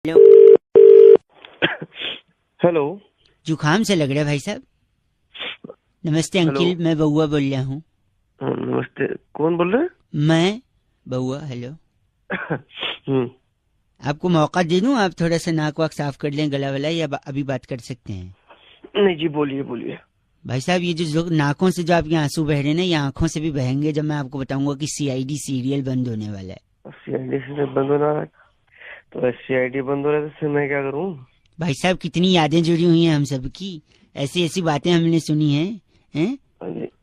Hello. Hello. जुकाम से लग रहा है भाई साहब। नमस्ते अंकिल, मैं बउआ बोल रहा हूँ। नमस्ते, कौन बोल रहे हैं? मैं बउआ। हेलो। आपको मौका दे दूं, आप थोड़ा सा नाक वाक साफ कर लें, गला वला, या अभी बात कर सकते हैं? नहीं जी, बोलिए बोलिए। भाई साहब, ये जो नाकों से जो आपके आंसू बह रहे हैं ना, ये आंखों से भी बहेंगे जब मैं आपको बताऊंगा कि सीआईडी सीरियल बंद होने वाला है। सीआईडी से बंद होना है तो सीआईडी बंद हो रहा है तो फिर मैं क्या करूं? भाई साहब, कितनी यादें जुड़ी हुई हैं हम सबकी, ऐसी ऐसी बातें हमने सुनी हैं?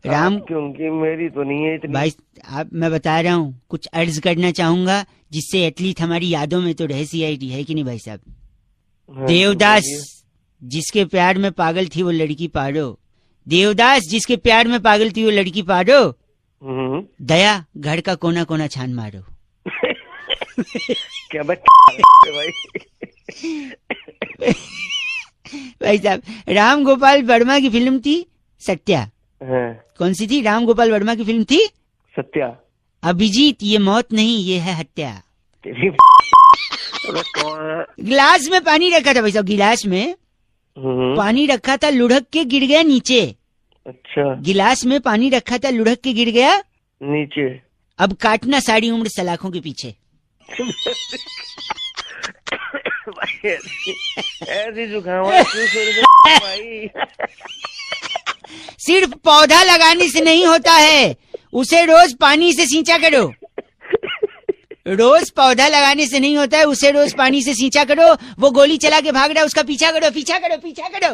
राम क्योंकि मेरी तो नहीं है इतनी। भाई आप, मैं बता रहा हूँ, कुछ अर्ज करना चाहूंगा जिससे एटलीस्ट हमारी यादों में तो रहे सीआईडी, है कि नहीं भाई साहब? हाँ, देवदास, तो जिसके प्यार में पागल थी वो लड़की पारो। देवदास, जिसके प्यार में पागल थी वो लड़की पारो। दया, घर का कोना कोना छान मारो। क्या भाई? भाई साहब, राम गोपाल वर्मा की फिल्म थी सत्या। हाँ। कौन सी थी? राम गोपाल वर्मा की फिल्म थी सत्या। अभिजीत, ये मौत नहीं, ये है हत्या। कौन? गिलास में पानी रखा था भाई साहब, गिलास में पानी रखा था, लुढ़क के गिर गया नीचे। अच्छा। गिलास में पानी रखा था, लुढ़क के गिर गया नीचे। अब काटना सारी उम्र सलाखों के पीछे। ऐसी जुकाम भाई। सिर्फ पौधा लगाने से नहीं होता है, उसे रोज पानी से सींचा करो। रोज पौधा लगाने से नहीं होता है, उसे रोज पानी से सींचा करो। वो गोली चला के भाग रहा है, उसका पीछा करो, पीछा करो, पीछा करो।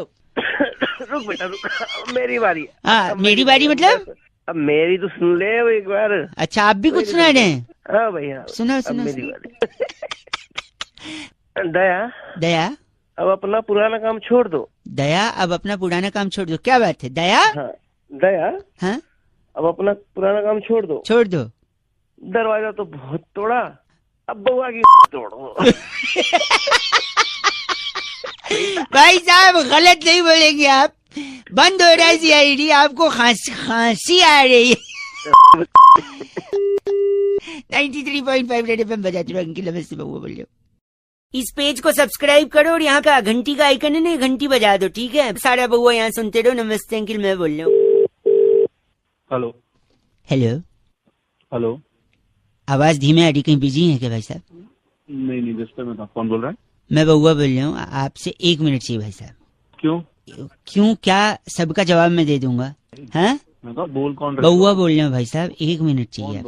रुक बेटा रुक, मेरी बारी। हाँ, मेरी बारी मतलब? अब मेरी तो सुन ले एक बार। अच्छा, आप भी कुछ सुना रहे हैं? हाँ भैया, सुना सुना। मेरी बारी। दया, दया, अब अपना पुराना काम छोड़ दो। दया, अब अपना पुराना काम छोड़ दो। क्या बात है दया? हाँ, दया, हाँ, अब अपना पुराना काम छोड़ दो। छोड़ दो। दरवाजा तो बहुत तोड़ा, अब बउआ की तोड़ो। भाई साहब, गलत नहीं बोलेंगे आप। बंद हो रहा है सीआईडी, आपको खांसी आ रही है। 93.5 रेड एफएम बजाते रहो। अंकिल नमस्ते, बउआ बोल रहे हो। इस पेज को सब्सक्राइब करो और यहाँ का घंटी का आइकन है ना, घंटी बजा दो, ठीक है? सारा बउआ यहाँ सुनते रहो। नमस्ते अंकिल, मैं बोल रहा हूँ। हेलो। हेलो। हेलो। आवाज धीमे आ रही, कहीं बिजी है क्या भाई साहब? नहीं नहीं, जिस पे मैं था। कौन बोल रहा है? मैं बउआ बोल रहा हूँ, आपसे 1 मिनट चाहिए भाई साहब। क्यों? क्यों क्या? सबका जवाब मैं दे दूंगा। हाँ, मैं कहा बोल कौन? बउआ बोल रहा हूँ भाई साहब, 1 मिनट चाहिए।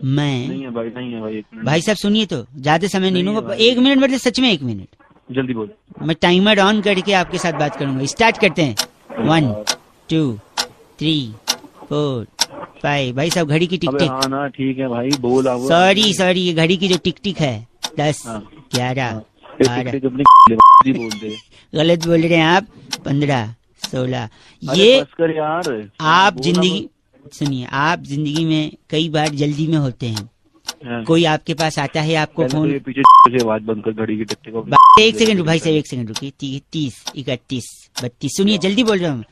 मैं नहीं है भाई, नहीं है भाई, 1 मिनट। भाई साहब सुनिए, तो ज्यादा समय नहीं लूंगा। 1 मिनट मतलब सच में 1 मिनट। जल्दी बोल। मैं टाइमर ऑन करके आपके साथ बात करूंगा। स्टार्ट करते हैं। 1 2 3 4 5। भाई साहब, घड़ी की टिक टिक। हाँ ना, ठीक है भाई, बोल। सॉरी सॉरी, ये घड़ी की जो टिक टिक है 10 11 12। बोल दे। गलत बोल रहे हैं आप। 15 16। ये ये बस कर यार। आप जिंदगी, सुनिए, आप जिंदगी में कई बार जल्दी में होते हैं। हाँ। कोई आपके पास आता है, आपको फोन। तो पीछे से आवाज बंद कर, घड़ी की टिक टिक। 1 सेकंड भाई साहब, 1 सेकंड रुकिए। 30 31 32। सुनिए, जल्दी बोल रहा हूँ।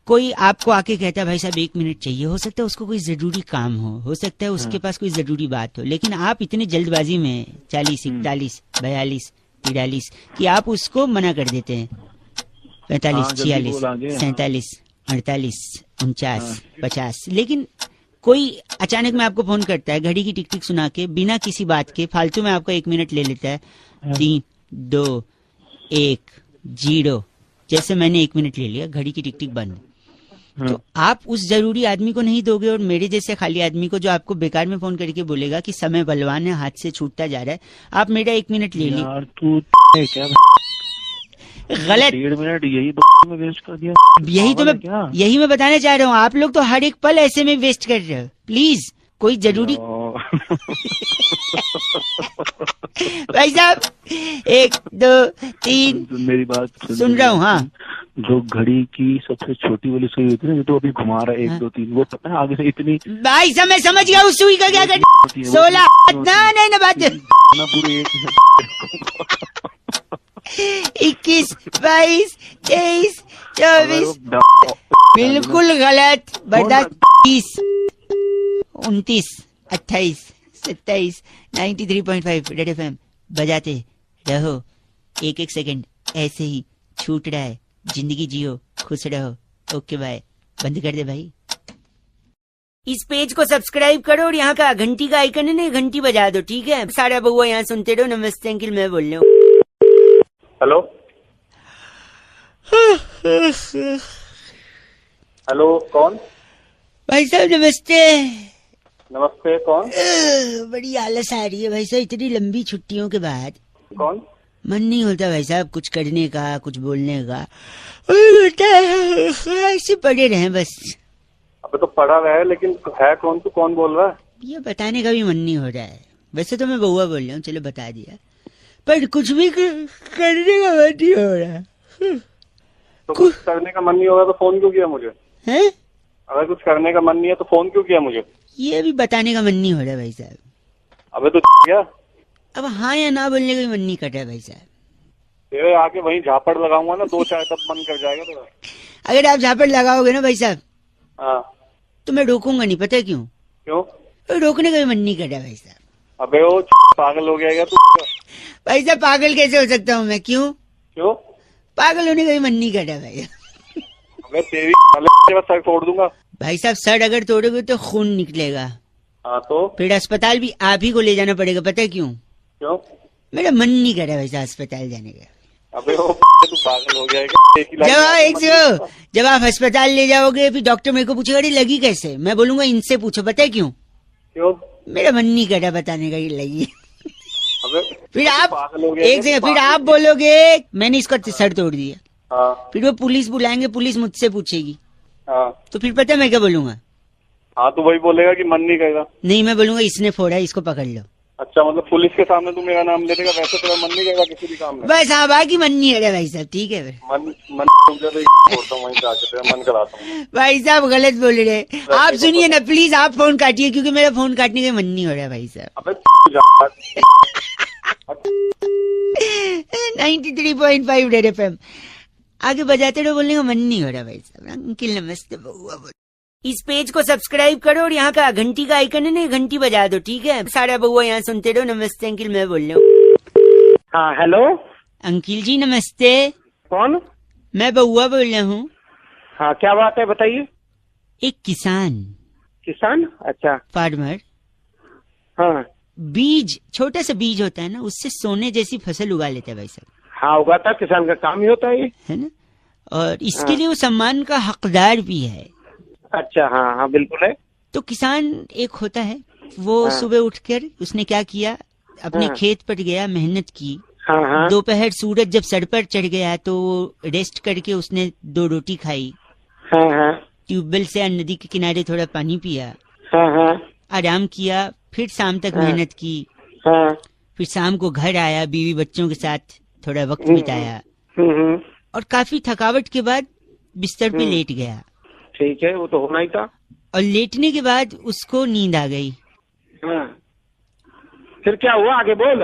कोई आपको आके कहता है भाई साहब 1 मिनट चाहिए, हो सकता है उसको कोई जरूरी काम हो सकता है उसके पास कोई जरूरी बात हो, लेकिन आप इतने जल्दबाजी में 40 41 42 43 कि आप उसको मना कर देते हैं। 45 46 47 48 49 50। लेकिन कोई अचानक में आपको फोन करता है, घड़ी की टिक टिक सुना के, बिना किसी बात के फालतू में आपका 1 मिनट ले लेता है। 3 2 1 0। जैसे मैंने 1 मिनट ले लिया, घड़ी की टिक टिक बंद। तो आप उस जरूरी आदमी को नहीं दोगे, और मेरे जैसे खाली आदमी को, जो आपको बेकार में फोन करके बोलेगा कि समय बलवान है, हाथ से छूटता जा रहा है, आप मेरा 1 मिनट ले ली। गलत। 1.5 मिनट यही में वेस्ट कर दिया। यही मैं बताना चाह रहा हूँ। आप लोग तो हर एक पल ऐसे में वेस्ट कर रहे हो। प्लीज कोई जरूरी। भाई साहब, 1 2 3। मेरी बात सुन रहा हूँ। हाँ, जो घड़ी की सबसे छोटी वाली सुई होती है ना, तो अभी घुमा रहा है 1 2 3, वो पता है आगे से इतनी। भाई साहब, मैं समझ गया उस सुई का क्या करना। 16 नहीं बात। पूरे 21 22 23 24। बिल्कुल गलत। बर्दाश्त। 30 29 28 27। 93.5 रेड एफएम बजाते रहो। एक एक सेकंड ऐसे ही छूट रहा है। जिंदगी जियो, खुश रहो। Okay bye. बंद कर दे भाई। इस पेज को सब्सक्राइब करो और यहाँ का घंटी का आइकन है ना, घंटी बजा दो, ठीक है। सारा बउआ यहाँ सुनते रहो। नमस्ते अंकिल, मैं बोल रहा हूँ। हेलो हेलो, कौन? भाई साहब नमस्ते। नमस्ते, कौन? बड़ी आलस आ रही है भाई साहब, इतनी लंबी छुट्टियों के बाद। कौन? मन नहीं होता भाई साहब कुछ करने का, कुछ बोलने का। ऐसे पड़े रहे बस। अबे तो पढ़ा रहा है, लेकिन है कौन? तू कौन बोल रहा है? ये बताने का भी मन नहीं हो रहा है। वैसे तो मैं बउआ बोल रहा हूँ, चलो बता दिया, पर कुछ भी करने का मन नहीं हो रहा है। तो कुछ करने का मन नहीं होगा तो फोन क्यों किया मुझे? हैं? अगर कुछ करने का मन नहीं है तो फोन क्यों किया मुझे? ये भी बताने का मन नहीं हो रहा भाई साहब। अबे तो क्या? अब हाँ या ना बोलने का भी मन नहीं कर रहा भाई साहब। तेरे आके वहीं झापड़ लगाऊंगा ना, 2 चाय, तब मन कर जाएगा तेरा। अगर आप झापड़ लगाओगे ना भाई साहब, हाँ तो मैं रोकूंगा नहीं, पता है क्यों? क्यों? तो रोकने का भी मन नहीं कर रहा भाई साहब। अबे वो पागल हो गया क्या तू? भाई साहब पागल कैसे हो सकता हूँ मैं? क्यों? क्यों? पागल होने का भी मन नहीं कर रहा भाई। अबे तेरी सर तोड़ दूंगा भाई साहब सर अगर तोड़ोगे तो खून निकलेगा। हाँ तो फिर अस्पताल भी आप ही को ले जाना पड़ेगा, पता है क्यों? क्यों? मेरा मन नहीं कर रहा वैसा अस्पताल जाने का। अबे वो तू पागल हो गया है क्या? जब आप अस्पताल ले जाओगे फिर डॉक्टर मेरे को पूछेगा अरे लगी कैसे, मैं बोलूंगा इनसे पूछो, पता है क्यों? क्यों? मेरा मन नहीं कर रहा बताने का ये लगी। अबे फिर आप पागल हो गया एक सेकंड, फिर आप बोलोगे मैंने इसका सर तोड़ दिया। हाँ फिर वो पुलिस बुलाएंगे, पुलिस मुझसे पूछेगी, हाँ तो फिर पता है मैं क्या बोलूंगा? हाँ, तो वही बोलेगा कि मन नहीं करेगा। नहीं, मैं बोलूंगा इसने फोड़ा, इसको पकड़ लो। अच्छा, मतलब पुलिस के सामने तू मेरा नाम ले देगा, वैसे तेरा मन नहीं करेगा किसी भी काम में? बस हाँ, बाकी मन नहीं है रे भाई साहब, ठीक है फिर। मन तो छोड़ता हूँ, वहीं से आके तेरा मन कराता हूँ। भाई साहब गलत बोल रहे हैं आप, सुनिए ना प्लीज, आप फोन काटिए क्योंकि मेरा फोन काटने का मन नहीं हो रहा भाई साहब। अबे 93.5 रेड एफएम आगे बजाते रहो, बोलने का मन नहीं हो रहा भाई साहब। अंकिल नमस्ते बउआ बोल। इस पेज को सब्सक्राइब करो और यहाँ का घंटी का आइकन है ना, घंटी बजा दो, ठीक है। सारा बउआ यहाँ सुनते रहो। नमस्ते अंकिल, मैं बोल रहा हूँ। हाँ हेलो, अंकिल जी नमस्ते। कौन? मैं बउआ बोल रहा हूँ। हाँ क्या बात है, बताइए। एक किसान। किसान? अच्छा। फार्मर। हाँ बीज, छोटा सा बीज होता है ना, उससे सोने जैसी फसल उगा लेता है भाई साहब। हाँ, उगाता, किसान का काम ही होता है ये, है ना। और इसके लिए वो सम्मान का हकदार भी है। अच्छा हाँ हाँ बिल्कुल है। तो किसान एक होता है, वो सुबह उठकर उसने क्या किया, अपने खेत पर गया, मेहनत की। हाँ हाँ दोपहर सूरज जब सर पर चढ़ गया तो रेस्ट करके उसने 2 रोटी खाई। हाँ हाँ ट्यूबवेल से नदी के किनारे थोड़ा पानी पिया, हाँ हाँ आराम किया, फिर शाम तक मेहनत की। हाँ फिर शाम को घर आया, बीवी बच्चों के साथ थोड़ा वक्त बिताया और काफी थकावट के बाद बिस्तर पे लेट गया। ठीक है, वो तो होना ही था। और लेटने के बाद उसको नींद आ गई। हाँ। फिर क्या हुआ, आगे बोल।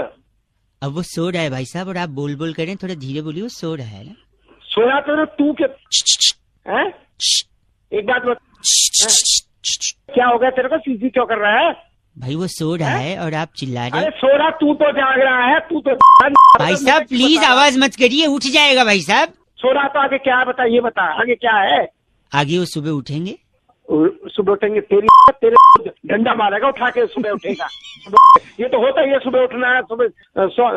अब वो सो रहा है भाई साहब, और आप बोल बोल करें, थोड़ा धीरे बोलिए, वो सो रहा है ना। सोया तो तू के है? एक बात बता, क्या हो गया तेरे को, सीधी क्यों कर रहा है? भाई वो सो रहा है और आप चिल्ला रहे अरे हो। सो रहा, तू तो जाग रहा है, तू तो। भाई साहब प्लीज आवाज मत करिए, उठ जाएगा भाई साहब। सो रहा तो आगे क्या है, बता, ये बता आगे क्या है। आगे वो सुबह उठेंगे। सुबह उठेंगे, तेरे डंडा मारेगा उठा के, सुबह उठेगा। ये तो होता ही है, सुबह उठना, सुबह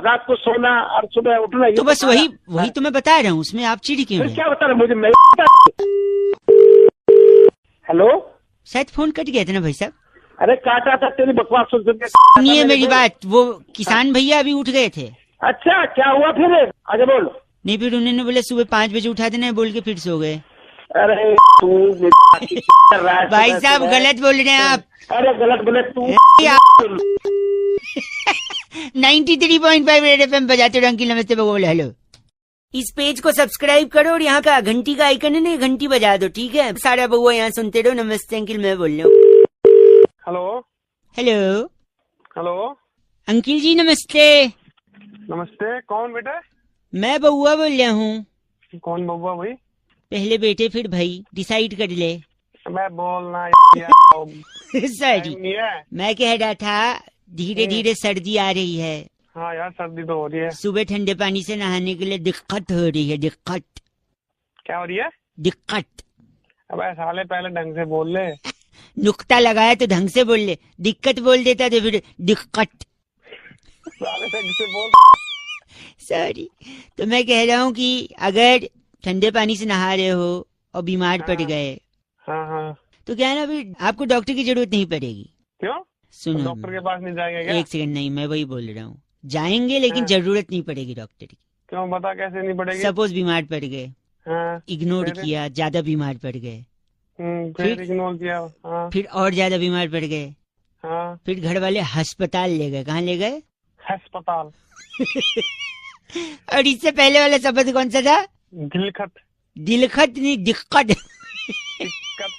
रात को सोना और सुबह उठना। तो बस वही तो मैं बता रहा हूँ, उसमें आप चिढ़ क्यों रहे? क्या बता रहे मुझे? हेलो, शायद फोन कट गया था ना भाई साहब। अरे काटा था, तेरी बकवास सुन के। सुनिए मेरी बात, वो किसान भैया अभी उठ गए थे। अच्छा, क्या हुआ फिर, आगे बोल। नहीं, फिर उन्होंने बोले सुबह 5 बजे उठा देना, बोल के फिर सो गए। अरे तू भाई साहब गलत बोल रहे हैं आप। अरे गलत बोले तू। 93.5 रेड एफएम बजाते रहो। अंकिल नमस्ते बोले हेलो। इस पेज को सब्सक्राइब करो और यहाँ का घंटी का आइकन है ना, घंटी बजा दो, ठीक है। सारा बउआ यहाँ सुनते रहो। नमस्ते अंकिल, मैं बोल रहा हूँ। हेलो हेलो हेलो, अंकिल जी नमस्ते। नमस्ते, कौन बेटा? मैं बउआ बोल रहा हूँ। कौन बउआ भाई? पहले बेटे फिर भाई, डिसाइड कर ले। मैं बोलना सॉरी, मैं कह रहा था धीरे धीरे सर्दी आ रही है, हाँ यार सर्दी तो हो रही है। सुबह ठंडे पानी से नहाने के लिए दिक्कत हो रही है। दिक्कत क्या हो रही है? दिक्कत। अबे साले पहले ढंग से बोल ले। नुक्ता लगाया तो ढंग से बोल ले, दिक्कत बोल देता तो फिर दिक्कत। साले ढंग से बोल। सॉरी। तो मैं कह रहा हूँ कि अगर ठंडे पानी से नहा रहे हो और बीमार पड़ गए, हाँ हाँ, तो क्या है ना, फिर आपको डॉक्टर की जरूरत नहीं पड़ेगी। क्यों? सुनो, डॉक्टर के पास नहीं जाएंगे क्या? एक सेकंड, नहीं मैं वही बोल रहा हूँ, जाएंगे लेकिन हाँ। जरूरत नहीं पड़ेगी डॉक्टर की। क्यों, बता कैसे नहीं पड़ेगी? सपोज बीमार पड़ गए, हाँ, इग्नोर फिर? किया, ज्यादा बीमार पड़ गए, फिर इग्नोर किया। हाँ फिर और ज्यादा बीमार पड़ गए, हाँ, फिर घर वाले अस्पताल ले गए। कहाँ ले गए? अस्पताल। और इससे पहले वाला शब्द कौन सा था? दिलखत। दिलखत नहीं, दिक्कत। दिक्कत।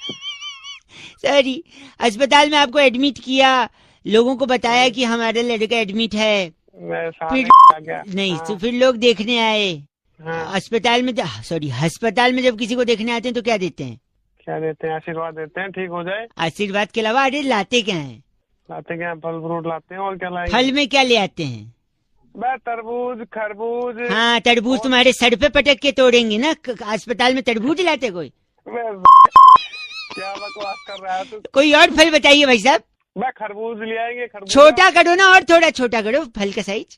सॉरी। अस्पताल में आपको एडमिट किया, लोगों को बताया कि हमारा लड़का एडमिट है, मैं साले फिर आ गया। नहीं हाँ, तो फिर लोग देखने आए हाँ। अस्पताल में। सॉरी, अस्पताल में जब किसी को देखने आते हैं तो क्या देते हैं? क्या देते हैं? आशीर्वाद देते हैं ठीक हो जाए। आशीर्वाद के अलावा अरे लाते क्या है? लाते क्या? फल फ्रूट लाते हैं, और क्या लाएंगे? फल में क्या ले आते हैं? बस तरबूज, खरबूज। हाँ, तरबूज तुम्हारे सर पे पटक के तोड़ेंगे ना। अस्पताल में तरबूज लाते कोई? क्या बकवास कर रहा है तू? कोई और फल बताइए भाई साहब। मैं खरबूज ले आएंगे। खरबूज छोटा करो ना, और थोड़ा छोटा करो फल का साइज।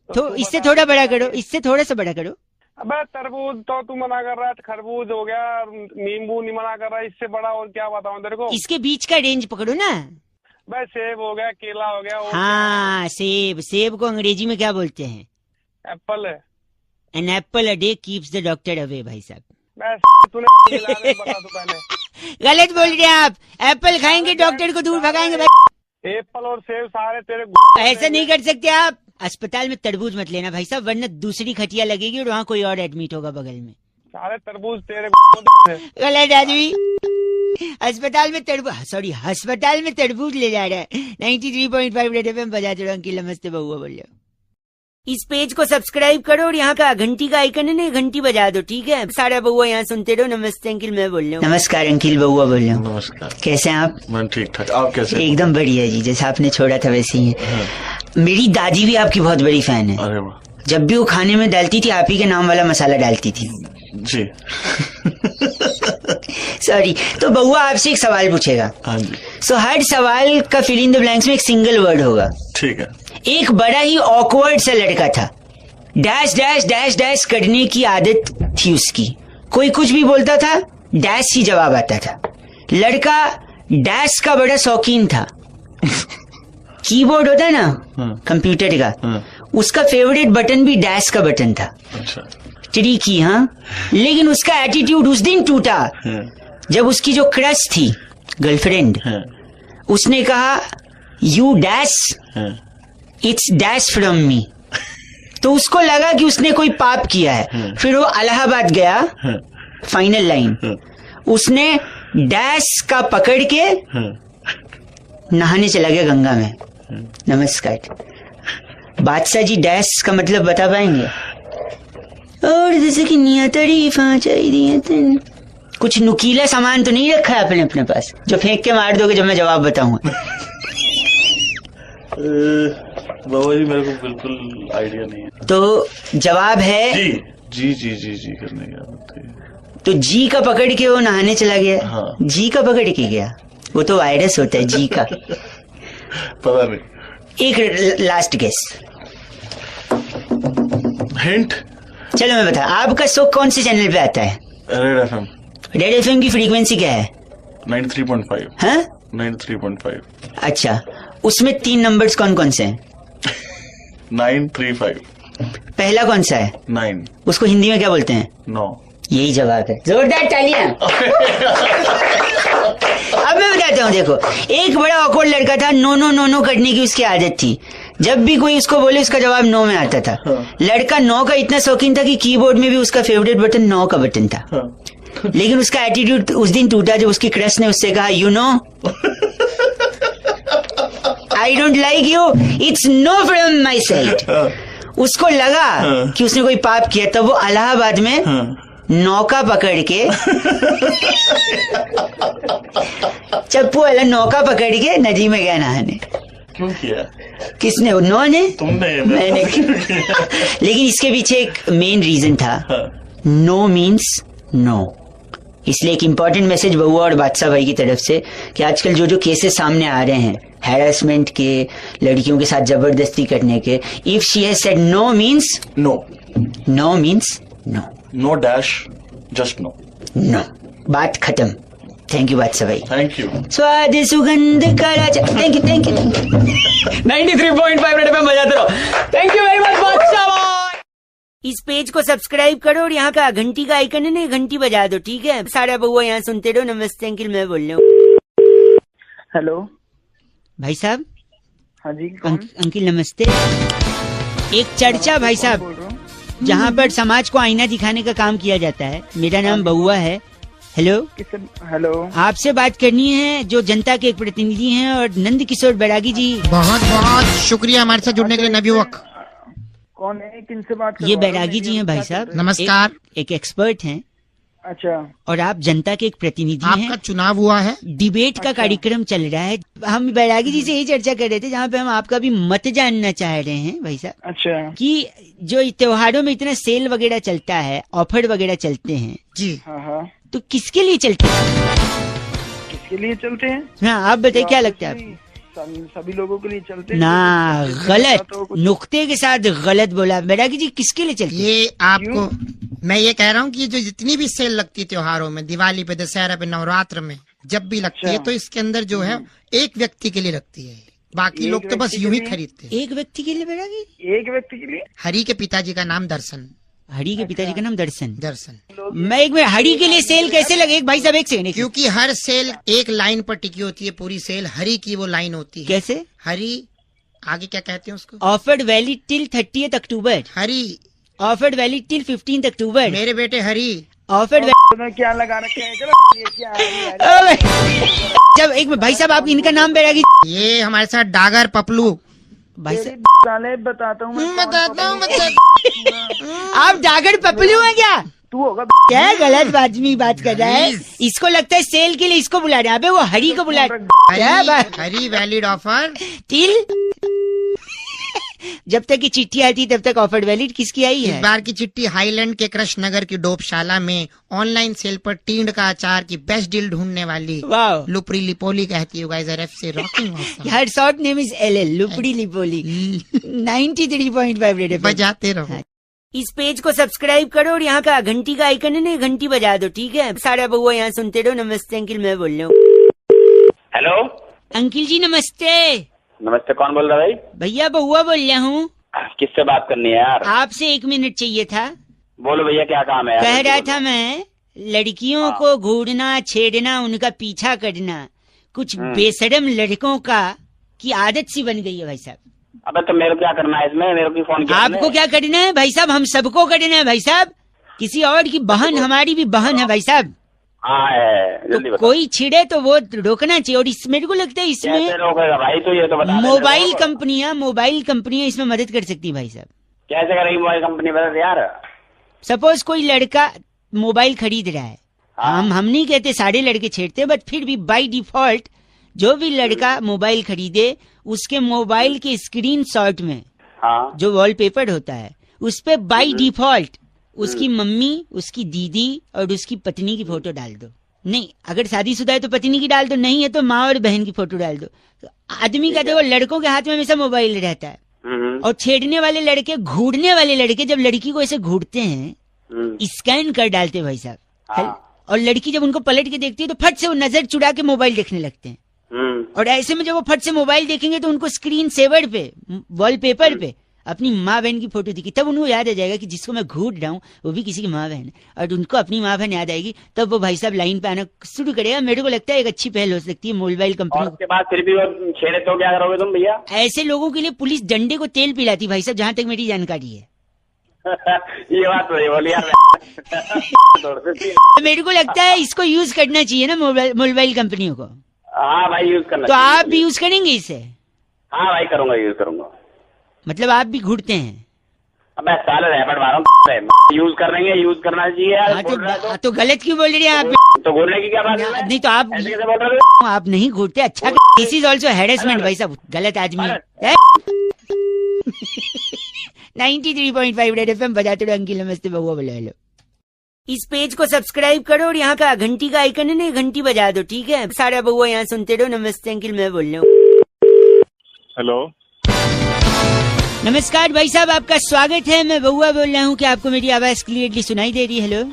तो इससे थोड़ा बड़ा करो, इससे थोड़ा सा बड़ा करो। अबे तरबूज तो तू मना कर रहा है, खरबूज हो गया, नींबू नहीं मना कर रहा है, इससे बड़ा और क्या बताऊं तेरे को? इसके बीच का रेंज पकड़ो ना। बस सेब हो गया, केला हो गया, और हाँ, सेब। सेब को अंग्रेजी में क्या बोलते हैं? एप्पल है। An apple a day keeps the doctor away. भाई साहब बस तूने मिला दे, बता तू पहले। गलत बोल रहे हैं आप। एप्पल खाएंगे डॉक्टर को दूर भगाएंगे भाई। एप्पल और सेब सारे तेरे ऐसा नहीं कर सकते आप। अस्पताल में तरबूज मत लेना भाई साहब, वरना दूसरी खटिया लगेगी और वहाँ कोई और एडमिट होगा बगल में। सारे तरबूज तेरे। गलत आदमी। अस्पताल में तरबूज ले जा रहा है। 93.5 रेड एफएम बजाते रहो। अंकिल नमस्ते, बउआ बोलिए। इस पेज को सब्सक्राइब करो और यहाँ का घंटी का आइकन है ना, घंटी बजा दो, ठीक है? सारा बउआ यहाँ सुनते रहो। नमस्ते अंकिल, मैं बोल रहा हूँ। नमस्कार अंकिल, बउआ बोल रहा हूँ। नमस्कार। कैसे हैं आप? मैं ठीक ठाक, आप कैसे? एकदम बढ़िया जी, जैसे आपने छोड़ा था वैसे ही है। हाँ। मेरी दादी भी आपकी बहुत बड़ी फैन है। अरे वाह। जब भी वो खाने में डालती थी, आप ही के नाम वाला मसाला डालती थी। जी। सॉरी। तो बउआ आपसे एक सवाल पूछेगा। हाँ जी। हर सवाल का फिल इन द ब्लैंक्स में एक सिंगल वर्ड होगा। ठीक है। एक बड़ा ही ऑकवर्ड सा लड़का था, डैश डैश डैश डैश करने की आदत थी उसकी। कोई कुछ भी बोलता था, डैश ही जवाब आता था। लड़का डैश का बड़ा शौकीन था। कीबोर्ड होता है ना कंप्यूटर का, उसका फेवरेट बटन भी डैश का बटन था। अच्छा। ट्रिकी, हाँ। लेकिन उसका एटीट्यूड उस दिन टूटा जब उसकी जो क्रश थी, गर्लफ्रेंड, उसने कहा you dash it's dash from me. तो उसको लगा कि उसने कोई पाप किया है। फिर वो इलाहाबाद गया, फाइनल लाइन, उसने डैश का पकड़ के नहाने चला गया गंगा में। नमस्कार। बादशाह जी, डैश का मतलब बता पाएंगे? और जैसे कि नियत तारीफां चाहिए, कुछ नुकीला सामान तो नहीं रखा है आपने अपने पास जो फेंक के मार दोगे जब मैं जवाब बताऊंगा? बाबा जी, मेरे को बिल्कुल आइडिया नहीं है। तो जवाब है जी जी जी जी जी करने का। तो जी का पकड़ के वो नहाने चला गया। हाँ। जी का पकड़ के गया, वो तो वायरस होता है जी का। पता नहीं। एक लास्ट गेस, हिंट। चलो मैं बता। आपका शो कौन से चैनल पे आता है? Red FM. रेड एफएम की फ्रीक्वेंसी क्या है? 93.5। हाँ, 93.5। अच्छा, उसमें 3 नंबर्स कौन कौन से हैं? 935। पहला कौन सा है? 9। उसको हिंदी में क्या बोलते हैं? 9। यही जवाब है। जोरदार तालियां। अब मैं बताता हूँ, देखो, एक बड़ा ऑकवर्ड लड़का था, नो नो नो नो करने की उसकी आदत थी। जब भी कोई उसको बोले उसका जवाब नो में आता था। लड़का 9 का इतना शौकीन था कि कीबोर्ड में भी उसका फेवरेट बटन 9 का बटन था। लेकिन उसका एटीट्यूड उस दिन टूटा जब उसकी क्रश ने उससे कहा you know I don't like you, it's know from my side. उसको लगा कि उसने कोई पाप किया, तब वो इलाहाबाद में नौका पकड़ के चप्पू वाला नौका पकड़ के नदी में गया नहाने। क्यों किया? किसने? उन्होंने? तुमने? मैंने लेकिन इसके पीछे एक मेन रीजन था। No means no. इसलिए एक इम्पोर्टेंट मैसेज बउआ और बादशाह भाई की तरफ से कि आजकल जो जो केसेस सामने आ रहे हैं हैरेसमेंट के, लड़कियों के साथ जबरदस्ती करने के, if she has said no means no. No means no. No dash, just no. No, बात खत्म। थैंक यू बादशाह भाई। Thank you. स्वाद सुगंध कड़ा। थैंक यू 93.5 रेड एफएम बजाते रहो। थैंक यू वेरी मच बादशाह भाई। इस पेज को सब्सक्राइब करो और यहाँ का घंटी का आइकन है ना, घंटी बजा दो, ठीक है? सारा बउआ यहाँ सुनते रहो। नमस्ते अंकिल, मैं बोल रहा हूँ। हेलो भाई साहब। हाँ जी, कौन? अंकिल नमस्ते। एक चर्चा भाई साहब, बोल रहा हूँ। जहाँ पर समाज को आईना दिखाने का काम किया जाता है। मेरा नाम बउआ है। हेलो, किससे? हेलो, आपसे बात करनी है जो जनता के एक प्रतिनिधि हैं और नंद किशोर बैरागी जी। बहुत बहुत शुक्रिया हमारे साथ जुड़ने के लिए नवयुवक। कौन है? किनसे बात कर ये रहे हो? बैरागी जी हैं भाई साहब। नमस्कार। एक एक्सपर्ट हैं अच्छा, और आप जनता के एक प्रतिनिधि आपका हैं। चुनाव हुआ है, डिबेट का कार्यक्रम चल रहा है। हम बैरागी जी से यही चर्चा कर रहे थे, जहाँ पे हम आपका भी मत जानना चाह रहे हैं भाई साहब, अच्छा। कि जो त्योहारों में इतना सेल वगैरह चलता है, ऑफर वगैरह चलते हैं, जी हाँ हाँ, तो किसके लिए चलते हैं? किसके लिए चलते हैं? हाँ, आप बताइए क्या लगता है आपको? सभी लोगों के लिए चलते हैं। ना, गलत, तो कुछ- नुक्ते के साथ गलत बोला। बैरागी जी किसके लिए चलते हैं? ये आपको मैं ये कह रहा हूँ कि जो जितनी भी सेल लगती है त्योहारों में, दिवाली पे, दशहरा पे, नवरात्र में जब भी लगती है, अच्छा। तो इसके अंदर जो है एक व्यक्ति के लिए लगती है। बाकी एक लोग तो बस व्यक्ति यूं ही के लिए? खरीदते हैं। एक व्यक्ति के लिए बैरागी? एक व्यक्ति के लिए? हरि के पिताजी का नाम दर्शन। हरि के पिताजी का नाम दर्शन। दर्शन। मैं एक मिनट, हरि के लिए सेल कैसे लगे? एक भाई साहब एक सेकंड। क्योंकि हर सेल एक लाइन पर टिकी होती है, पूरी सेल हरि की वो लाइन होती है। कैसे? हरि, आगे क्या कहते हैं उसको? ऑफर्ड वैलिड टिल 30 अक्टूबर। हरि, ऑफर्ड वैलिड टिल 15 अक्टूबर। मेरे बेटे हरि। ऑफर्ड तो क्या लगा रखे हैं? चलो, ये क्या है? जब एक मिनट भाई साहब, आप इनका नाम बैरागी? ये हमारे साथ डागर पपलू। भाई तेरी साहब, साले बताता हूँ मैं। बताता हूँ आप डागर पपलू हैं क्या? तू होगा। क्या गलत आदमी बात कर रहा है? इसको लगता है सेल के लिए इसको बुला रहे हैं। अबे वो हरि को बुला रहे हैं। क्या बात? हरी वैलिड ऑफर। टिल जब तक की चिट्ठी आती तब तक ऑफर्ड वैलिड। किसकी आई इस है? बार की चिट्ठी हाईलैंड के कृष्ण नगर की डोपशाला में ऑनलाइन सेल पर टींड का अचार की बेस्ट डील ढूंढने वाली वाह, लुपरी लिपोली कहती है। गाइस आर एफ से rocking her short name is LL, लुपड़ी लिपोली। 93.5 red FM. बजाते रहो। इस पेज को सब्सक्राइब करो और यहाँ का घंटी का आइकन है ना, घंटी बजा दो, ठीक है? सारा बउआ यहाँ सुनते रहो। नमस्ते अंकिल, मैं बोल रहा हूँ। हेलो, अंकिल जी नमस्ते। नमस्ते, कौन बोल रहा है भाई? भैया बउआ बोल रहा हूँ। किससे बात करनी है यार? आपसे 1 मिनट चाहिए था। बोलो भैया, क्या काम है यार? कह रहा था मैं, लड़कियों को घूरना, छेड़ना, उनका पीछा करना कुछ बेशरम लड़कों का की आदत सी बन गई है भाई साहब। अबे तो मेरे को क्या करना है इसमें? मेरे को फोन किया आपको क्या करना है भाई साहब? हम सबको करना है भाई साहब। किसी और की बहन हमारी भी बहन है भाई साहब। हाँ है, जल्दी तो बताओ। कोई छिड़े तो वो रोकना चाहिए। और इस मेरे को लगता है कैसे इसमें रोकेगा भाई? तो ये तो बता दे मोबाइल मेरे को। कंपनियां इसमें मदद कर सकती है भाई साहब। कैसे करेगी मोबाइल कंपनी? बता दे यार। सपोज कोई लड़का मोबाइल खरीद रहा है, हाँ। हम नहीं कहते सारे लड़के छेड़ते, बट फिर भी बाय डिफॉल्ट जो भी लड़का मोबाइल खरीदे उसके मोबाइल के स्क्रीनशॉट में हाँ, जो वॉलपेपर होता है उस पे बाय डिफॉल्ट उसकी मम्मी, उसकी दीदी और उसकी पत्नी की फोटो डाल दो। नहीं, अगर शादीशुदा है तो पत्नी की डाल दो, नहीं है तो माँ और बहन की फोटो डाल दो। तो आदमी का देखो, लड़कों के हाथ में हमेशा मोबाइल रहता है। और छेड़ने वाले लड़के, घूरने वाले लड़के जब लड़की को ऐसे घूरते हैं, स्कैन कर डालते हैं भाई साहब। हाँ। और लड़की जब उनको पलट के देखती है तो फट से वो नजर चुरा के मोबाइल देखने लगते हैं। और ऐसे में जब वो फट से मोबाइल देखेंगे तो उनको स्क्रीन सेवर पे, वॉलपेपर पे अपनी माँ बहन की फोटो दिखी, तब उनको याद आ जाएगा कि जिसको मैं घूर रहा हूँ वो भी किसी की माँ बहन है, और उनको अपनी माँ बहन याद आएगी, तब वो भाई साहब लाइन पे आना शुरू करेगा। मेरे को लगता है एक अच्छी पहल हो सकती है मोबाइल और कंपनी। उसके बाद फिर भी वो छेड़े तो क्या करोगे तुम भैया? ऐसे लोगों के लिए पुलिस डंडे को तेल पिलाती भाई साहब, जहाँ तक मेरी जानकारी है। ये बात तो बोली यार। मेरे को लगता है इसको यूज करना चाहिए ना मोबाइल कंपनियों को। हाँ भाई, यूज करना तो चाहिए। आप भी यूज करेंगे इसे? हाँ भाई, करूंगा, यूज करूंगा। मतलब आप भी घुटते हैं? अब मैं साले रैपट मार रहा हूँ, यूज करेंगे, यूज करना चाहिए यार। हाँ बोल रहा है तो गलत क्यों बोल रहे हैं आप? तो बोलने की क्या बात है? नहीं तो आप ऐसे कैसे बोल रहे हो? आप नहीं घूरते। अच्छा, दिस इज ऑल्सो हैरेसमेंट भाई साहब, गलत आदमी है। 93.5 रेड एफएम बजाते रहो। अंकिल नमस्ते, बउआ बोले हेलो। इस पेज को सब्सक्राइब करो और यहाँ का घंटी का आइकन है ना, घंटी बजा दो, ठीक है? सारा बउआ यहाँ सुनते रहो। नमस्ते अंकिल, मैं बोल रहा हूँ। हेलो, नमस्कार भाई साहब, आपका स्वागत है। मैं बउआ बोल रहा हूँ। क्या आपको मेरी आवाज क्लियरली सुनाई दे रही है? हेलो,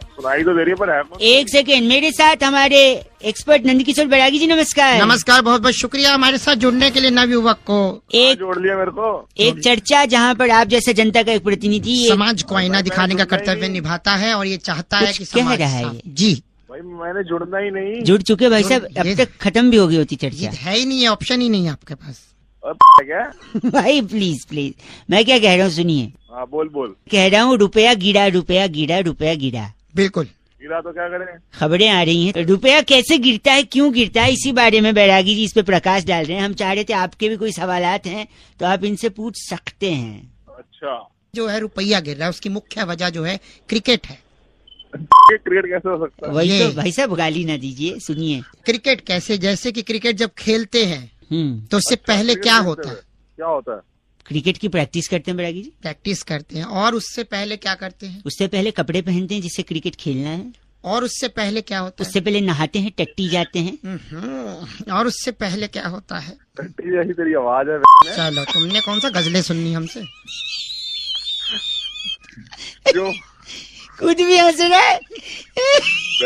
सुनाई तो दे रही है पर है एक सेकेंड। मेरे साथ हमारे एक्सपर्ट नंदकिशोर बैरागी जी, नमस्कार। नमस्कार, बहुत बहुत शुक्रिया हमारे साथ जुड़ने के लिए नवयुवक को। एक जोड़ लिया मेरे को। एक चर्चा जहाँ पर आप जैसे जनता का एक प्रतिनिधि समाज को आईना दिखाने का कर्तव्य निभाता है और ये चाहता है कुछ कि कह समाज रहा है साफ- ये। जी, भाई मैंने जुड़ना ही नहीं। जुड़ चुके भाई साहब, अब ये- तक खत्म भी हो गई होती ये चर्चा। है ही नहीं है, ऑप्शन ही नहीं है आपके पास। अब क्या? भाई प्लीज प्लीज, मैं क्या कह रहा हूँ सुनिए। हाँ बोल बोल। कह रहा हूँ रुपया गिरा, रुपया गिरा, रुपया गिरा। बिल्कुल, गिरा तो क्या करें? खबरें आ रही हैं, रुपया कैसे गिरता है, क्यों गिरता है, इसी बारे में बैरागी जी इस पे प्रकाश डाल रहे हैं। हम चाह रहे थे आपके भी कोई सवालात हैं तो आप इनसे पूछ सकते हैं। अच्छा, जो है रुपया गिर रहा है उसकी मुख्य वजह जो है क्रिकेट है। क्रिकेट कैसे हो सकता है? वही ये- तो भाई साहब, गाली ना दीजिए, सुनिए। क्रिकेट कैसे, जैसे कि क्रिकेट जब खेलते हैं तो उससे पहले क्रिकेट क्या खेलते होता है? हुए क्या होता है? क्रिकेट की प्रैक्टिस करते हैं बैरागी जी। प्रैक्टिस करते हैं और उससे पहले क्या करते हैं? उससे पहले कपड़े पहनते हैं जिससे क्रिकेट खेलना है। और उससे पहले क्या होता है? उससे पहले नहाते हैं, टट्टी जाते हैं। और उससे पहले क्या होता है? टट्टी जैसी तेरी आवाज है। चलो, तुमने कौन सा गजलें सुननी हमसे? जो कुछ भी हंस रहा है।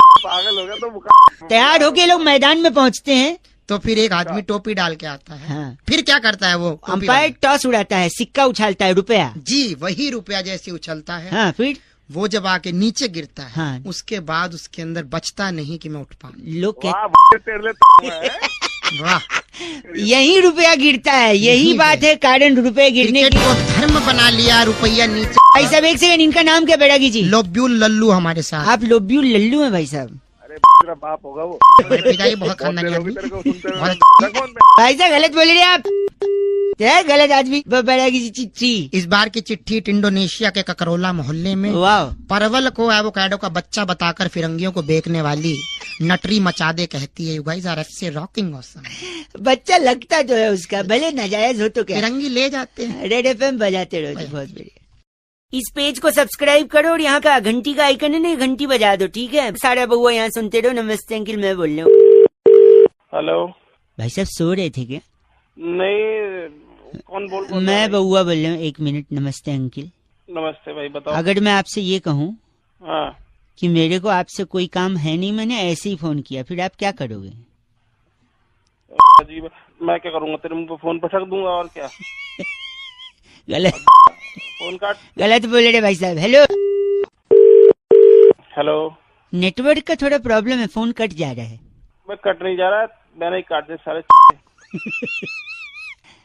पागल हो गया तो मुका। तैयार होके लोग मैदान में पहुंचते हैं। तो फिर एक आदमी टोपी डाल के आता है। हाँ। फिर क्या करता है वो टोपी अंपायर वाला? टॉस उड़ाता है, सिक्का उछालता है, रुपया। जी, वही रुपया जैसे उछलता है। हाँ, फिर वो जब आके नीचे गिरता है, हाँ। उसके बाद उसके अंदर बचता नहीं कि मैं उठ पाऊं। लोग वाह, कहते तेरे लिए है। वाह, यही रुपया गिरता है, यही यही बात है कारण रुपए गिरने क्रिकेट की। को धर्म बना लिया, रुपया नीचे। भाई साहब एक सेकंड, इनका नाम क्या बैरागी जी? लोब्यूल लल्लू हमारे साथ। आप लोब्यू लल्लू हैं भाई साहब। अरे तेरा बाप होगा वो। मेरे पिताजी बहुत बहुत खानदानी देर होगी आदमी। तेरे को सुनते हुए। बहुत- रखो उनमें। भाई साहब गलत बोल रहे हैं आप, क्या गलत आदमी। बैरागी जी चिट्ठी। इस बार की चिट्ठी इंडोनेशिया के ककरोला मोहल्ले में वाह, परवल को एवोकाडो का बच्चा बताकर फिरंगियों को बेचने वाली नटरी मचादे कहती है, you guys are FC rocking awesome. बच्चा लगता तो है उसका, भले नाजायज हो तो क्या। फिरंगी ले जाते हैं। रेड एफएम बजाते रहो जी, बहुत बढ़िया। इस पेज को सब्सक्राइब करो और यहाँ का घंटी का आइकन है ना, घंटी बजा दो, ठीक है? सारा बउआ यहाँ सुनते रहो। नमस्ते अंकिल, मैं बोल रहा हूँ। हेलो, भाई साहब सो रहे थे क्या? नहीं, कौन बोल रहा है? मैं बउआ बोल रहा हूँ। एक मिनट। नमस्ते अंकिल, नमस्ते भाई, बताओ। अगर मैं आपसे ये कहूँ हाँ, कि मेरे को आपसे कोई काम है नहीं, मैंने ऐसे ही फोन किया, फिर आप क्या करोगे? अजीब है। मैं क्या करूंगा, तेरे मुंह पे फोन पटक दूंगा और क्या। गलत फोन काट। गलत बोल रहे भाई साहब। हेलो, हेलो, नेटवर्क का थोड़ा प्रॉब्लम है, फोन कट जा रहा है। मैं कट नहीं जा रहा, मैंने ही काट दिया सारे।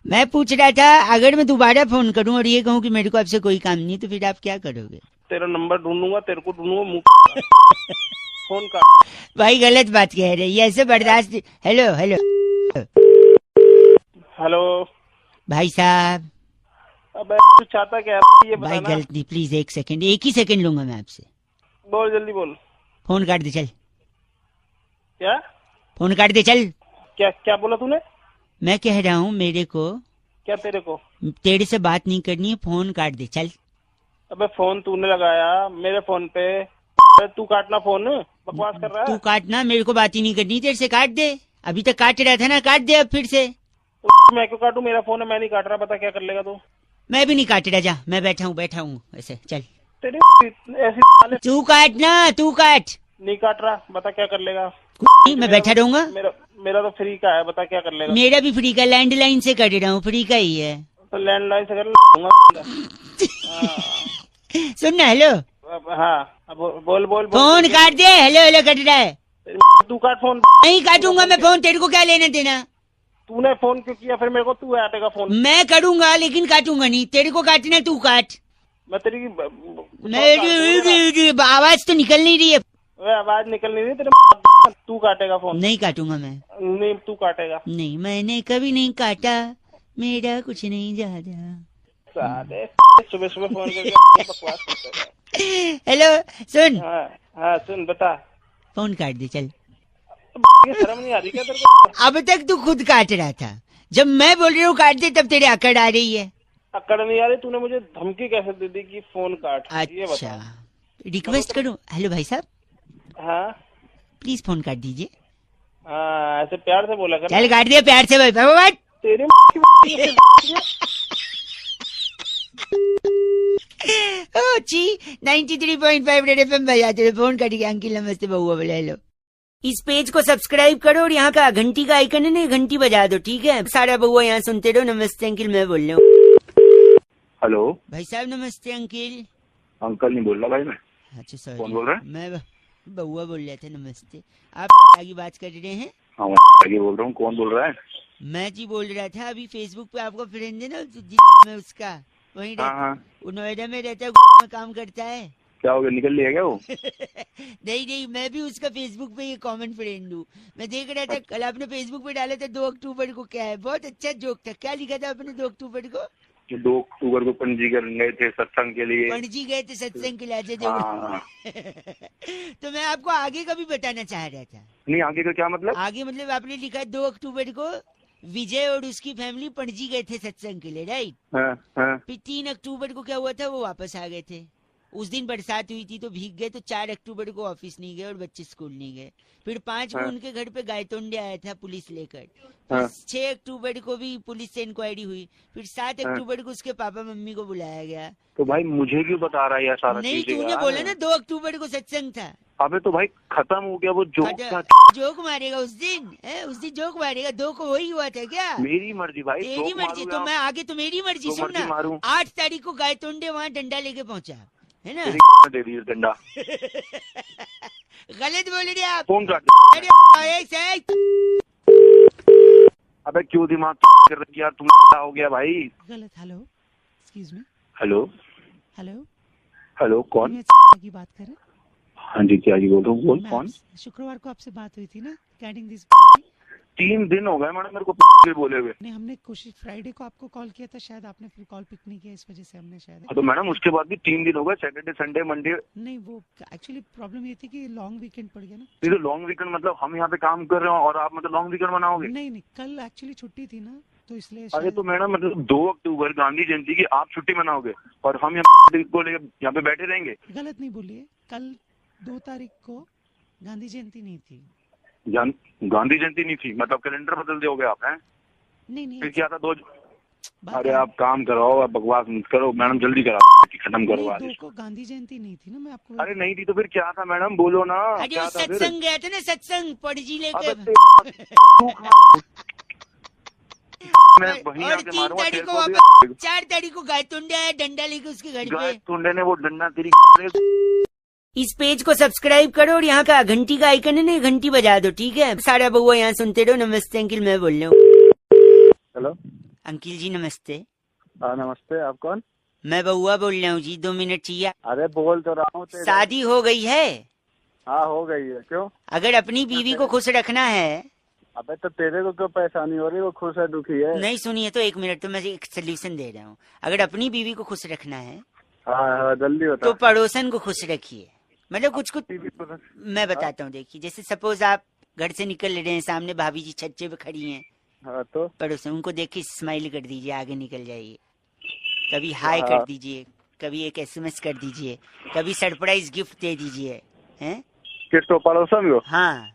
मैं पूछ रहा था, अगर मैं दोबारा फोन करूं और ये कहूं कि मेरे को आपसे कोई काम नहीं, तो फिर आप क्या करोगे? तेरा नंबर ढूंढूंगा, तेरे को ढूंढूंगा, मुंह फोन काट। भाई गलत बात कह रहे हैं, ये ऐसे बर्दाश्त। हेलो हेलो हेलो, भाई साहब, अबे तू चाहता क्या है ये भाई बताना। गलती, प्लीज एक सेकंड, एक ही सेकंड लूंगा मैं आपसे। बोल, जल्दी बोल। फोन काट दे चल, क्या फोन काट दे चल। क्या क्या बोला तूने? मैं कह रहा हूँ मेरे को क्या तेरे को? तेरे से बात नहीं करनी है, फोन काट दे चल। अबे फोन तूने लगाया मेरे फोन पे, अबे तू काटना फोन, बकवास कर रहा तू है। काटना, मेरे को बात ही नहीं करनी, तेरे से काट दे। अभी तक काट रहा था ना, काट दे अब फिर से। मैं क्यों काटू, मेरा फोन है, मैं नहीं काट रहा, बता क्या कर लेगा तू। मैं भी नहीं काट रहा, जा, मैं बैठा हूँ ऐसे, चल। तेरी ऐसी साले तू काट ना, तू काट। नहीं काट रहा, बता क्या कर लेगा। नहीं, मैं बैठा रहूंगा। मेरा मेरा तो फ्री का है, बता क्या कर लेगा। मेरा भी फ्री का, लैंडलाइन से कर रहा हूँ, फ्री का ही है। तो लैंडलाइन से कर लूंगा। सुन ना, हेलो, हाँ, अब बोल बोल बोल। फोन काट दे। हेलो हेलो कट रहा है। तू काट फोन। नहीं काटूंगा मैं फोन, तेरे को क्या लेना देना। तूने फोन क्यों किया फिर मेरे को, तू आटेगा फोन। मैं करूंगा लेकिन काटूंगा नहीं, तेरे को काटना है, तू काट। मैं तेरी मेरी आवाज तो निकल नहीं रही है। आवाज निकल नहीं रही तेरे, तू काटेगा फोन। नहीं काटूंगा मैं, नहीं तू काटेगा। नहीं, मैंने कभी नहीं काटा, मेरा कुछ नहीं ज्यादा। साले सुबह सुबह फोन करके बकवास करता है। हेलो सुन, हाँ हाँ, सुन बता। फोन काट दे चल। शर्म नहीं आ रही क्या तेरे को? अब तक तू खुद काट रहा था, जब मैं बोल रही हूँ काट दे तब तेरे अकड़ आ रही है। अकड़ नहीं आ रही? तूने मुझे धमकी कैसे दे दी कि फोन काट? ये अच्छा, बता। रिक्वेस्ट करूँ? हेलो भाई साहब, हाँ प्लीज फोन काट दीजिए। हाँ, ऐसे प्यार से बोला कर। चल काट दिया प्यार से भाई बाबा। तेरी ओ ची 93.5 रेड एफएम बजा तेरे फोन कट गया। अंकिल नमस्ते, बहुआ बोले हेलो। इस पेज को सब्सक्राइब करो और यहाँ का घंटी का आइकन है ना, घंटी बजा दो, ठीक है? सारा बहुआ यहाँ सुनते रहो। नमस्ते अंकिल, मैं बोल रहा हूँ। हेलो भाई साहब नमस्ते अंकिल। अंकल नहीं बोल रहा भाई मैं। अच्छा सॉरी, कौन बोल रहा है? मैं बहुआ बोल रहे थे। नमस्ते, आप आगे बात कर रहे हैं? हाँ आगे बोल रहा हूँ। कौन बोल रहा है? मैं जी बोल रहा था, अभी फेसबुक पे आपका फ्रेंड है ना जिस में उसका, वहीं हाँ रहता, हाँ वो नोएडा में रहता है, में काम करता है। क्या हो गया, निकल लिया क्या वो? नहीं, मैं भी उसका फेसबुक पे ये कॉमन फ्रेंड हूँ। मैं देख रहा था कल आपने फेसबुक पे डाला था 2 अक्टूबर को, क्या है, बहुत अच्छा जोक था। क्या लिखा था आपने 2 अक्टूबर को? 2 अक्टूबर को पंजीकरण गए थे सत्संग के लिए। पणजी गए थे सत्संग के लिए। हाँ। तो मैं आपको आगे का भी बताना चाह रहा था। नहीं आगे का क्या मतलब? आगे मतलब आपने लिखा है 2 अक्टूबर को विजय और उसकी फैमिली पणजी गए थे सत्संग के लिए, राइट? हाँ हाँ फिर 3 अक्टूबर को क्या हुआ था, वो वापस आ गए थे। उस दिन बरसात हुई थी तो भीग गए, तो 4 अक्टूबर को ऑफिस नहीं गए और बच्चे स्कूल नहीं गए। फिर 5 को हाँ। उनके घर पे गायतोंडे आया था पुलिस लेकर। हाँ। 6 अक्टूबर को भी पुलिस से इंक्वायरी हुई। फिर 7 हाँ। अक्टूबर को उसके पापा मम्मी को बुलाया गया। तो भाई मुझे क्यों बता रहा है यार सारा नहीं, चीज़ें तूने यार? बोला ना 2 अक्टूबर को सत्संग था। अबे तो भाई खत्म हो गया वो जोक था। जोक मारेगा उस दिन, उस दिन जोक मारेगा। 2 को वही हुआ था क्या? मेरी मर्जी भाई, तेरी जोक मर्जी तो मारूंगा। मैं आगे तो मेरी मर्जी। जो मर्जी मारूं। 8 तारीख को गायतोंडे वहाँ डंडा लेके पहुंचा है ना। तेरी दे दी डंडा। गलत बोल रहे आप। फोन काट। अरे एक अबे क्यों दिमाग कर रही यार तुम? क्या हो गया भाई? गलत। Hello excuse me. Hello hello hello कौन? मैं की बात करें? हाँ जी क्या जी बोल रहा हूँ, बोल मैं कौन? शुक्रवार को आपसे बात हुई थी ना रिगार्डिंग दिस। 3 दिन हो गए मैडम मेरे को बोले हुए। नहीं, हमने कोशिश फ्राइडे को आपको कॉल किया था, शायद आपने फिर कॉल पिक नहीं किया, इस वजह से हमने शायद। तो मैडम उसके बाद भी 3 दिन हो गए, सैटरडे संडे मंडे। नहीं, वो एक्चुअली प्रॉब्लम ये थी कि लॉन्ग वीकेंड पड़ गया ना। ये तो लॉन्ग वीकेंड मतलब हम यहाँ पे काम कर रहे हो और आप मतलब लॉन्ग वीकेंड मनाओगे? नहीं, कल एक्चुअली छुट्टी थी ना, तो इसलिए अरे शायद। तो मैडम मतलब 2 अक्टूबर गांधी जयंती की आप छुट्टी मनाओगे और हम यहाँ को लेकर यहाँ पे बैठे रहेंगे? गलत नहीं बोलिए, कल 2 तारीख को गांधी जयंती नहीं थी। गांधी जयंती नहीं थी मतलब कैलेंडर बदल दोगे आप? हैं नहीं फिर क्या था 2? बात अरे है- आप काम कराओ, आप बकवास मत करो मैडम, जल्दी करा खत्म करो नहीं, आज 2 इसको। को गांधी जयंती नहीं थी ना, मैं आपको। अरे नहीं थी तो फिर क्या था मैडम, बोलो ना अरे क्या वो था फिर? सत्संग गया था ना, सत्संग पणजी लेके। अबे मैं वहीं और आके 3 मारूंगा तारीख तेरे को को भी। वापस 4 तारीख को गायतोंडे आया डंडा लेके उसके घर गाय पे। तुंडे ने वो डंडा तेरी। इस पेज को सब्सक्राइब करो और यहाँ का घंटी का आइकन है ना, घंटी बजा दो, ठीक है? सारा बहुआ यहाँ सुनते रहो। नमस्ते अंकिल, मैं बोल रहा हूँ। हेलो। अंकिल जी नमस्ते। हाँ नमस्ते, आप कौन? मैं बहुआ बोल रहा हूँ जी, 2 मिनट चाहिए। अरे बोल तो रहा हूँ तेरे। शादी हो गई है? हाँ हो गई है, क्यों? अगर अपनी बीवी को खुश रखना है। अबे तो तेरे को क्यों परेशानी हो रही है? वो खुश है दुखी है? नहीं सुनिए तो 1 मिनट, तो मैं एक सोल्यूशन दे रहा हूँ। अगर अपनी बीवी को खुश रखना है हाँ जल्दी बता। तो पड़ोसन को खुश रखिए। मतलब कुछ बीवी को- मैं बताता हूँ, देखिए जैसे सपोज आप घर से निकल रहे हैं, सामने भाभी जी छज्जे पे खड़ी हैं, हाँ तो पड़ोसन, उनको देख के स्माइल कर दीजिए, आगे निकल जाइए। कभी हाय हाँ। कर दीजिए, कभी एक SMS कर दीजिए, कभी सरप्राइज गिफ्ट दे दीजिए, हैं? किसको? पड़ोसन को? हाँ।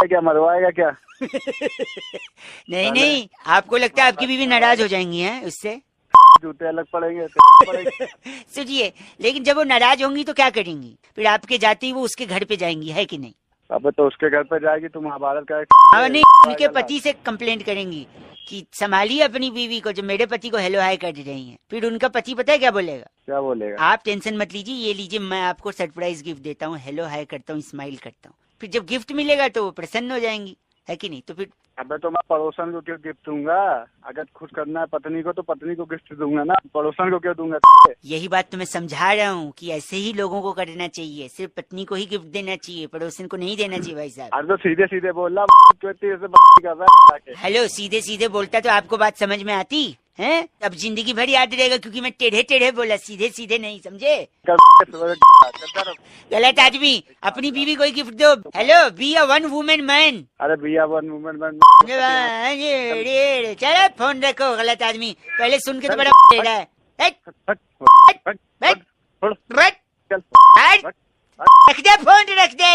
क्या मरवाएगा क्या? नहीं, आपको लगता है आपकी बीवी नाराज हो जाएंगी हैं उससे? जूते अलग पड़ेंगे पड़ेंगे। सुनिए, लेकिन जब वो नाराज होंगी तो क्या करेंगी? फिर आपके जाते ही वो उसके घर पे जाएंगी, है कि नहीं? अबे तो उसके घर पे जाएगी, तुम महाभारत का हाँ नहीं, उनके पति से कंप्लेंट करेंगी कि संभालिए अपनी बीवी को, जो मेरे पति को हेलो हाय कर रही हैं। फिर उनका पति पता है क्या बोलेगा? क्या बोलेगा? आप टेंशन मत लीजिए, ये लीजिए, मैं आपको सरप्राइज गिफ्ट देता हूँ, हेलो हाय करता हूँ, स्माइल करता हूँ। फिर जब गिफ्ट मिलेगा तो वो प्रसन्न हो जाएंगी, है कि नहीं? तो फिर अबे तो मैं पड़ोसन को क्यों गिफ्ट दूंगा? अगर खुश करना है पत्नी को तो पत्नी को गिफ्ट दूंगा ना, पड़ोसन को क्यों दूंगा? यही बात तो मैं समझा रहा हूँ कि ऐसे ही लोगों को करना चाहिए, सिर्फ पत्नी को ही गिफ्ट देना चाहिए, पड़ोसन को नहीं देना चाहिए भाई साहब। अरे तो सीधे सीधे बोल रहा, क्यों इतनी ऐसे बात कर रहा है? हेलो, सीधे सीधे बोलता तो आपको बात समझ में आती है? अब जिंदगी भर याद रहेगा क्योंकि मैं टेढ़े टेढ़े बोला, सीधे सीधे नहीं, समझे? गलत आदमी, अपनी बीवी को गिफ्ट दो। Hello, be a one women man. अरे भैया वन वुमेन मैन। चलो फोन रखो, गलत आदमी, पहले सुन के तो बड़ा टेढ़ा है। रख दे फोन, रख दे।